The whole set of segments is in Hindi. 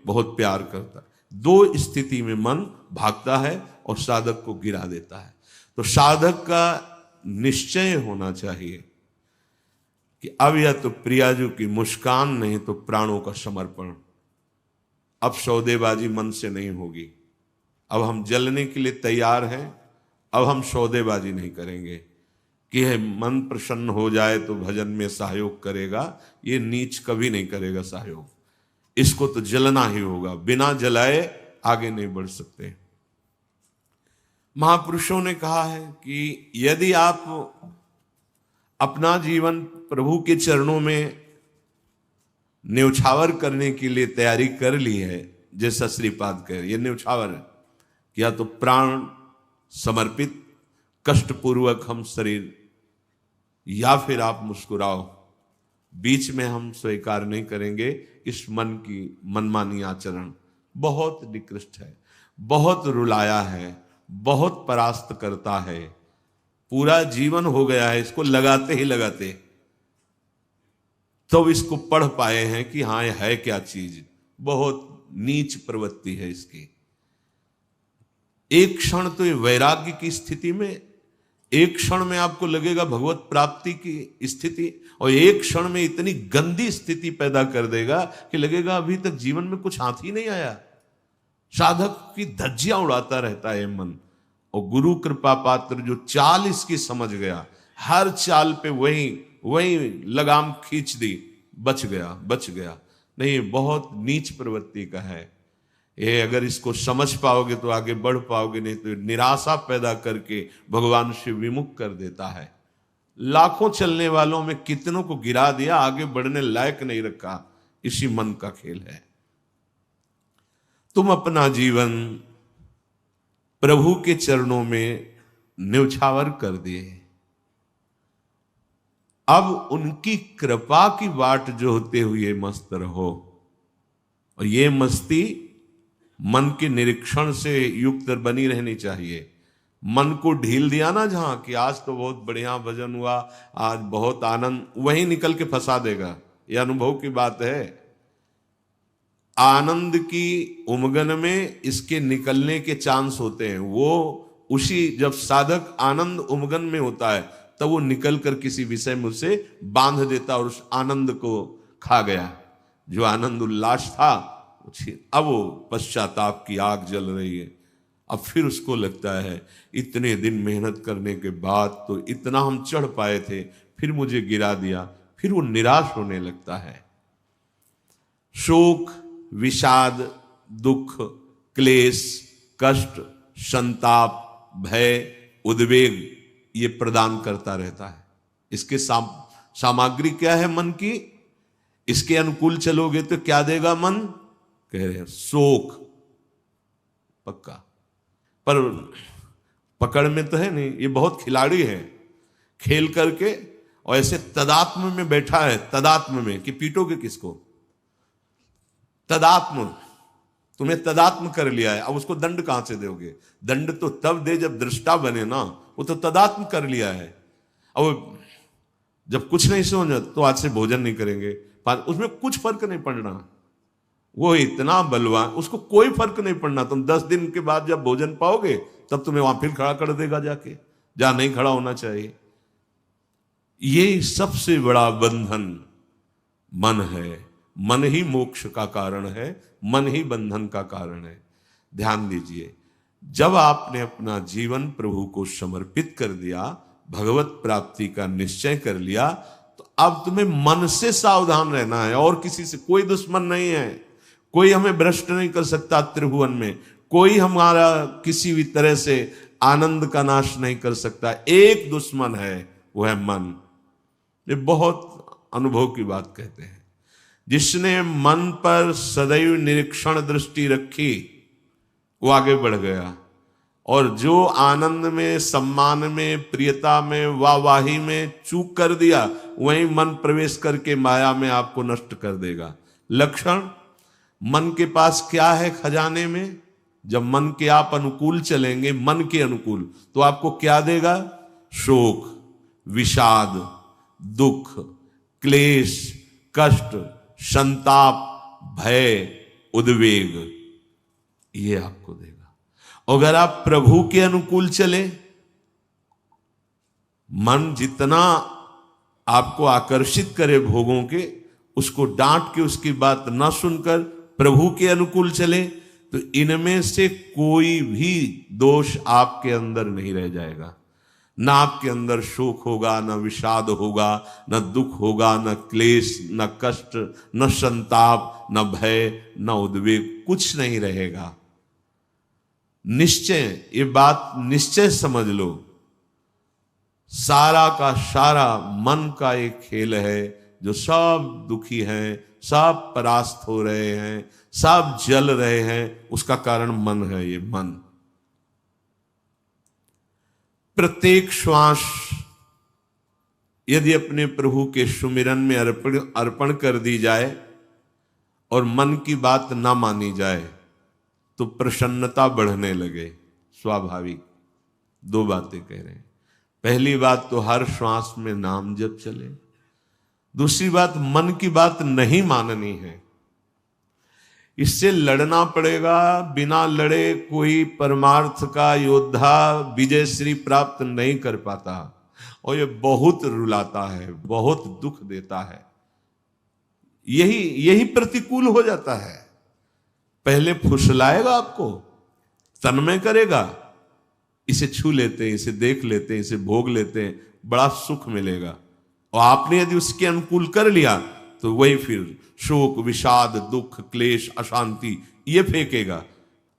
बहुत प्यार करता है। दो स्थिति में मन भागता है और साधक को गिरा देता है। तो साधक का निश्चय होना चाहिए कि अब या तो प्रियाजू की मुस्कान, नहीं तो प्राणों का समर्पण। अब सौदेबाजी मन से नहीं होगी। अब हम जलने के लिए तैयार हैं। अब हम सौदेबाजी नहीं करेंगे कि है मन प्रसन्न हो जाए तो भजन में सहयोग करेगा। ये नीच कभी नहीं करेगा सहयोग। इसको तो जलना ही होगा, बिना जलाए आगे नहीं बढ़ सकते। महापुरुषों ने कहा है कि यदि आप अपना जीवन प्रभु के चरणों में न्यौछावर करने के लिए तैयारी कर ली है, जैसा श्रीपाद कह रहे, ये न्यौछावर है कि या तो प्राण समर्पित कष्टपूर्वक हम शरीर, या फिर आप मुस्कुराओ। बीच में हम स्वीकार नहीं करेंगे इस मन की मनमानी आचरण। बहुत निकृष्ट है, बहुत रुलाया है, बहुत परास्त करता है। पूरा जीवन हो गया है इसको लगाते ही लगाते, तो इसको पढ़ पाए हैं कि हाँ ये है क्या चीज। बहुत नीच प्रवृत्ति है इसकी। एक क्षण तो ये वैराग्य की स्थिति में, एक क्षण में आपको लगेगा भगवत प्राप्ति की स्थिति, और एक क्षण में इतनी गंदी स्थिति पैदा कर देगा कि लगेगा अभी तक जीवन में कुछ हाथ ही नहीं आया। साधक की धज्जियां उड़ाता रहता है मन। और गुरु कृपा पात्र जो चाल इसकी समझ गया, हर चाल पे वही लगाम खींच दी, बच गया। नहीं, बहुत नीच प्रवृत्ति का है ये। अगर इसको समझ पाओगे तो आगे बढ़ पाओगे, नहीं तो निराशा पैदा करके भगवान से विमुख कर देता है। लाखों चलने वालों में कितनों को गिरा दिया, आगे बढ़ने लायक नहीं रखा। इसी मन का खेल है। तुम अपना जीवन प्रभु के चरणों में न्यौछावर कर दिए। अब उनकी कृपा की बाट जोहते हुए मस्त रहो। और ये मस्ती मन के निरीक्षण से युक्त बनी रहनी चाहिए। मन को ढील दिया ना जहां कि आज तो बहुत बढ़िया भजन हुआ, आज बहुत आनंद, वहीं निकल के फंसा देगा। यह अनुभव की बात है। आनंद की उमगन में इसके निकलने के चांस होते हैं। वो उसी, जब साधक आनंद उमगन में होता है तब वो निकल कर किसी विषय में उसे बांध देता और उस आनंद को खा गया। जो आनंद उल्लास था, अब वो पश्चाताप की आग जल रही है। अब फिर उसको लगता है इतने दिन मेहनत करने के बाद तो इतना हम चढ़ पाए थे, फिर मुझे गिरा दिया। फिर वो निराश होने लगता है। शोक, विषाद, दुख, क्लेश, कष्ट, संताप, भय, उद्वेग ये प्रदान करता रहता है। इसके सामग्री क्या है मन की? इसके अनुकूल चलोगे तो क्या देगा मन? कह रहे हैं शोक पक्का। पर पकड़ में तो है नहीं, ये बहुत खिलाड़ी है। खेल करके और ऐसे तदात्म में बैठा है, तदात्म में कि पीटोगे किसको? तदात्म, तुम्हें तदात्म कर लिया है। अब उसको दंड कहां से दोगे? दंड तो तब दे जब दृष्टा बने ना। वो तो तदात्म कर लिया है। अब जब कुछ नहीं समझ तो आज से भोजन नहीं करेंगे, उसमें कुछ फर्क नहीं पड़ना। वो इतना बलवान, उसको कोई फर्क नहीं पड़ना। तुम 10 दिन के बाद जब भोजन पाओगे तब तुम्हें वहां फिर खड़ा कर देगा जाके, जहां नहीं खड़ा होना चाहिए। ये सबसे बड़ा बंधन मन है। मन ही मोक्ष का कारण है, मन ही बंधन का कारण है। ध्यान दीजिए, जब आपने अपना जीवन प्रभु को समर्पित कर दिया, भगवत प्राप्ति का निश्चय कर लिया, तो अब तुम्हें मन से सावधान रहना है। और किसी से कोई दुश्मन नहीं है। कोई हमें भ्रष्ट नहीं कर सकता त्रिभुवन में। कोई हमारा किसी भी तरह से आनंद का नाश नहीं कर सकता। एक दुश्मन है, वो है मन। ये बहुत अनुभव की बात कहते हैं। जिसने मन पर सदैव निरीक्षण दृष्टि रखी वो आगे बढ़ गया। और जो आनंद में, सम्मान में, प्रियता में, वाहवाही में चूक कर दिया, वहीं मन प्रवेश करके माया में आपको नष्ट कर देगा। लक्षण मन के पास क्या है खजाने में? जब मन के आप अनुकूल चलेंगे, मन के अनुकूल, तो आपको क्या देगा? शोक, विषाद, दुख, क्लेश, कष्ट, संताप, भय, उद्वेग, ये आपको देगा। अगर आप प्रभु के अनुकूल चले, मन जितना आपको आकर्षित करे भोगों के, उसको डांट के उसकी बात ना सुनकर प्रभु के अनुकूल चले, तो इनमें से कोई भी दोष आपके अंदर नहीं रह जाएगा। ना आपके अंदर शोक होगा, ना विषाद होगा, न दुख होगा, न क्लेश, न कष्ट, न संताप, न भय, न उद्वेग, कुछ नहीं रहेगा। निश्चय, ये बात निश्चय समझ लो, सारा का सारा मन का एक खेल है। जो सब दुखी हैं, सब परास्त हो रहे हैं, सब जल रहे हैं, उसका कारण मन है। ये मन प्रत्येक श्वास यदि अपने प्रभु के सुमिरन में अर्पण कर दी जाए और मन की बात ना मानी जाए, तो प्रसन्नता बढ़ने लगे। स्वाभाविक दो बातें कह रहे हैं। पहली बात तो हर श्वास में नाम जप चले। दूसरी बात, मन की बात नहीं माननी है। इससे लड़ना पड़ेगा। बिना लड़े कोई परमार्थ का योद्धा विजय श्री प्राप्त नहीं कर पाता, और ये बहुत रुलाता है, बहुत दुख देता है। यही प्रतिकूल हो जाता है। पहले फुसलाएगा आपको, तन्मय करेगा, इसे छू लेते हैं, इसे देख लेते हैं, इसे भोग लेते हैं, बड़ा सुख मिलेगा। और आपने यदि उसके अनुकूल कर लिया तो वही फिर शोक, विषाद, दुख, क्लेश, अशांति ये फेंकेगा।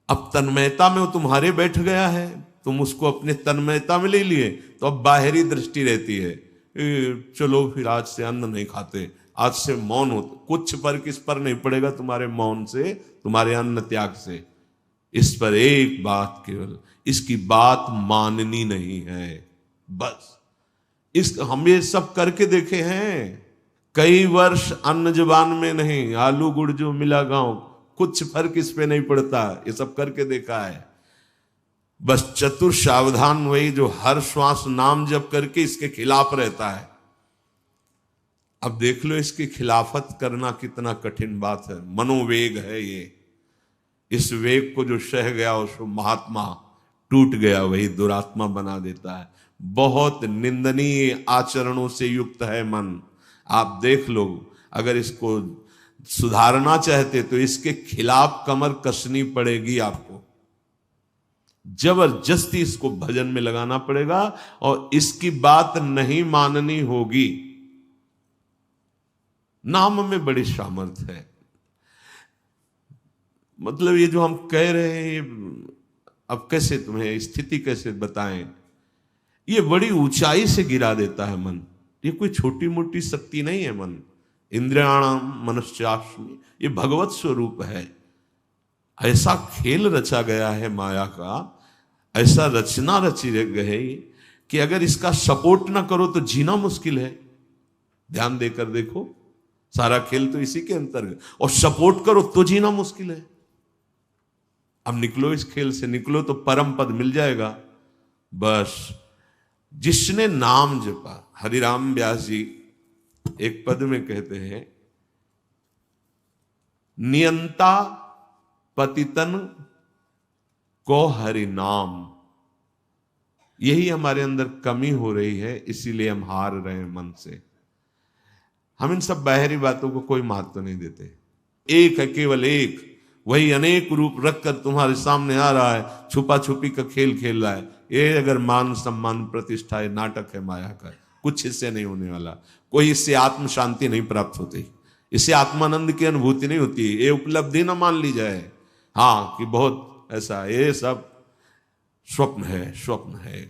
अब तन्मयता में वो तुम्हारे बैठ गया है, तुम उसको अपने तन्मयता में ले लिए, तो अब बाहरी दृष्टि रहती है, चलो फिर आज से अन्न नहीं खाते, आज से मौन हो। कुछ फर्क इस पर नहीं पड़ेगा तुम्हारे मौन से, तुम्हारे अन्न त्याग से। इस पर एक बात केवल, इसकी बात माननी नहीं है, बस। हम ये सब करके देखे हैं। कई वर्ष अन्न जुबान में नहीं, आलू गुड़ जो मिला गांव, कुछ फर्क इस पे नहीं पड़ता। ये सब करके देखा है। बस चतुर सावधान वही जो हर श्वास नाम जप करके इसके खिलाफ रहता है। अब देख लो इसकी खिलाफत करना कितना कठिन बात है। मनोवेग है ये। इस वेग को जो सह गया उसको महात्मा, टूट गया वही दुरात्मा बना देता है। बहुत निंदनीय आचरणों से युक्त है मन। आप देख लो, अगर इसको सुधारना चाहते तो इसके खिलाफ कमर कसनी पड़ेगी आपको। जबरदस्ती इसको भजन में लगाना पड़ेगा और इसकी बात नहीं माननी होगी। नाम में बड़ी सामर्थ्य है। मतलब ये जो हम कह रहे हैं, अब कैसे तुम्हें स्थिति कैसे बताएं, ये बड़ी ऊंचाई से गिरा देता है मन। ये कोई छोटी मोटी शक्ति नहीं है मन। इंद्रियाणाम मनश्चास्मि, ये भगवत स्वरूप है। ऐसा खेल रचा गया है माया का, ऐसा रचना रची गई कि अगर इसका सपोर्ट ना करो तो जीना मुश्किल है। ध्यान देकर देखो, सारा खेल तो इसी के अंतर्गत, और सपोर्ट करो तो जीना मुश्किल है। अब निकलो इस खेल से, निकलो तो परम पद मिल जाएगा। बस जिसने नाम जपा, हरिराम व्यास जी एक पद में कहते हैं, नियंता पतितन को हरि नाम। यही हमारे अंदर कमी हो रही है, इसीलिए हम हार रहे हैं मन से। हम इन सब बाहरी बातों को कोई महत्व नहीं देते। एक है, केवल एक, वही अनेक रूप रखकर तुम्हारे सामने आ रहा है, छुपा छुपी का खेल खेल रहा है। ये अगर मान सम्मान प्रतिष्ठा है, नाटक है माया का, कुछ इससे नहीं होने वाला। कोई इससे आत्म शांति नहीं प्राप्त होती, इससे आत्मानंद की अनुभूति नहीं होती। ये उपलब्धि ना मान ली जाए, हाँ, कि बहुत ऐसा, ये सब स्वप्न है, स्वप्न है।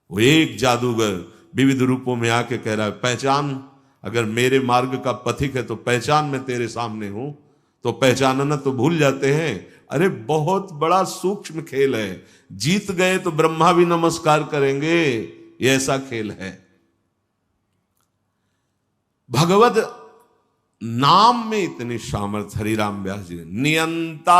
वो एक जादूगर विविध रूपों में आके कह रहा है, पहचान, अगर मेरे मार्ग का पथिक है तो पहचान, मैं तेरे सामने हूं। तो पहचानना तो भूल जाते हैं। अरे बहुत बड़ा सूक्ष्म खेल है। जीत गए तो ब्रह्मा भी नमस्कार करेंगे, ये ऐसा खेल है। भगवत नाम में इतनी सामर्थ्य, हरिराम व्यास जी, नियंता